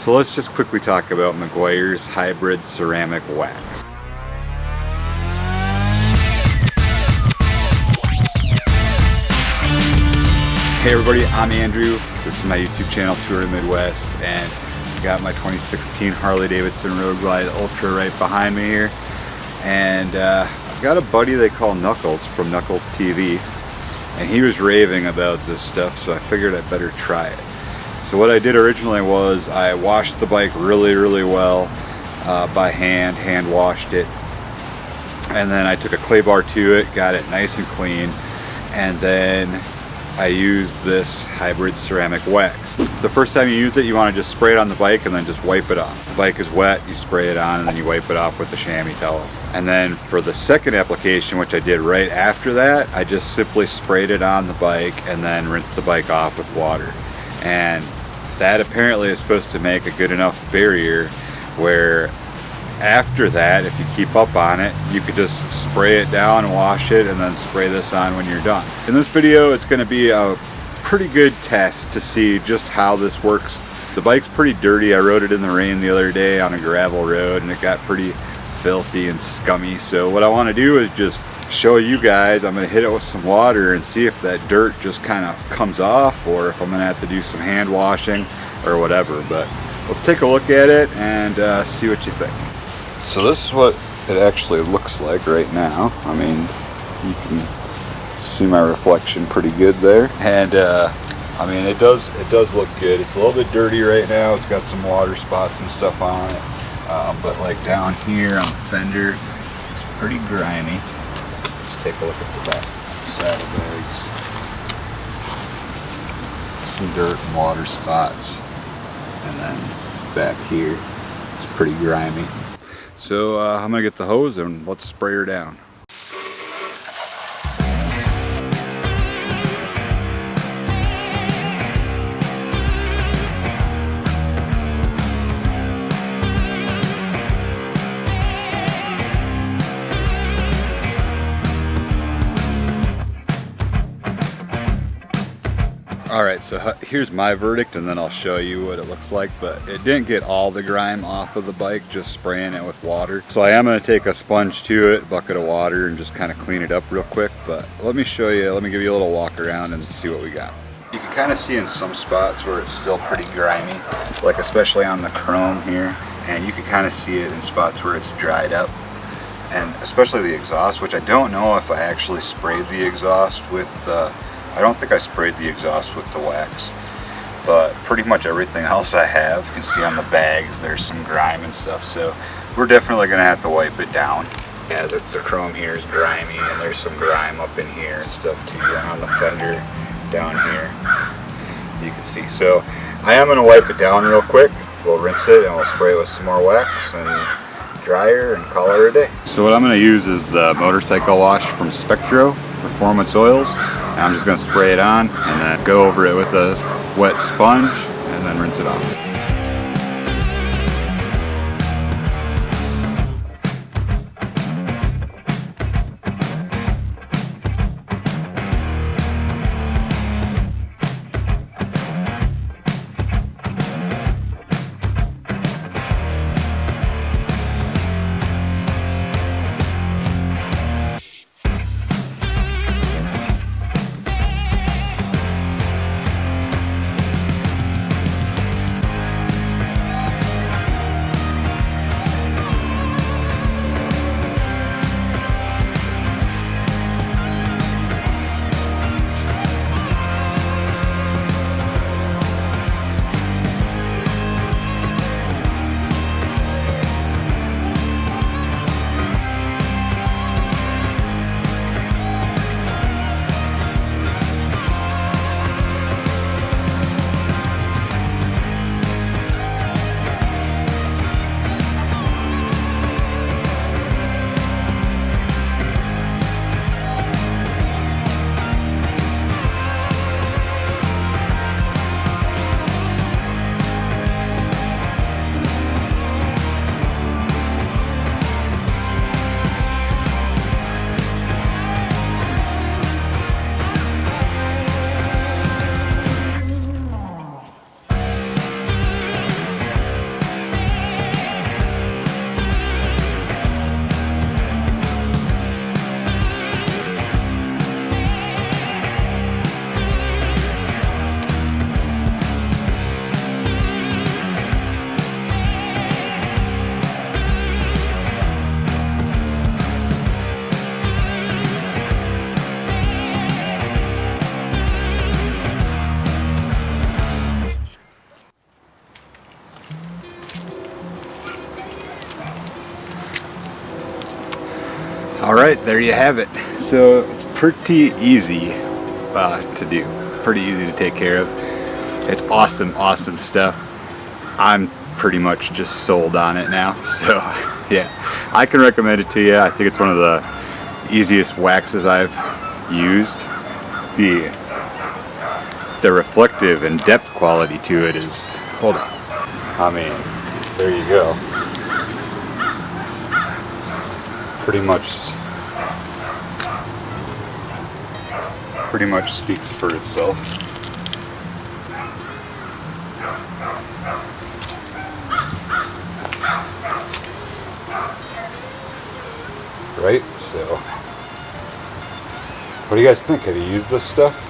So let's just quickly talk about Meguiar's hybrid ceramic wax. Hey everybody, I'm Andrew. This is my YouTube channel, Touring Midwest, and I got my 2016 Harley Davidson Road Glide Ultra right behind me here. And I've got a buddy they call Knuckles from Knuckles TV, and he was raving about this stuff, so I figured I'd better try it. So what I did originally was I washed the bike really well by hand washed it, and then I took a clay bar to it, got it nice and clean, and then I used this hybrid ceramic wax. The first time you use it, you want to just spray it on the bike and then just wipe it off. The bike is wet, you spray it on, and then you wipe it off with a chamois towel. And then for the second application, which I did right after that, I just simply sprayed it on the bike and then rinsed the bike off with water. And that apparently is supposed to make a good enough barrier where after that, if you keep up on it, you could just spray it down and wash it and then spray this on when you're done. In this video, it's going to be a pretty good test to see just how this works. The bike's pretty dirty. I rode it in the rain the other day on a gravel road and it got pretty filthy and scummy. So what I want to do is just show you guys. I'm going to hit it with some water and see if that dirt just kind of comes off, or if I'm going to have to do some hand washing or whatever. But let's take a look at it and see what you think. So this is what it actually looks like right now. I mean, you can see my reflection pretty good there, and I mean it does look good. It's a little bit dirty right now. It's got some water spots and stuff on it, but like down here on the fender, it's pretty grimy. Let's take a look at the back saddlebags. Some dirt and water spots, and then back here it's pretty grimy. So I'm gonna get the hose and let's spray her down. Alright, so here's my verdict, and then I'll show you what it looks like. But it didn't get all the grime off of the bike just spraying it with water. So I am going to take a sponge to it, bucket of water, and just kind of clean it up real quick. But let me show you, let me give you a little walk around and see what we got. You can kind of see in some spots where it's still pretty grimy, like especially on the chrome here. And you can kind of see it in spots where it's dried up. And especially the exhaust, which I don't know if I actually sprayed the exhaust with the... I don't think I sprayed the exhaust with the wax, but pretty much everything else I have. You can see on the bags there's some grime and stuff, so we're definitely going to have to wipe it down. Yeah, the chrome here is grimy, and there's some grime up in here and stuff too, and on the fender down here you can see. So I am going to wipe it down real quick. We'll rinse it and we'll spray it with some more wax and dry her and call her a day. So what I'm going to use is the motorcycle wash from Spectro Performance Oils. And I'm just going to spray it on and then go over it with a wet sponge and then rinse it off. Alright, there you have it. So it's pretty easy to do. Pretty easy to take care of. It's awesome, awesome stuff. I'm pretty much just sold on it now. So yeah, I can recommend it to you. I think it's one of the easiest waxes I've used. The reflective and depth quality to it is, hold on. I mean, there you go. Pretty much speaks for itself. Right? So, what do you guys think? Have you used this stuff?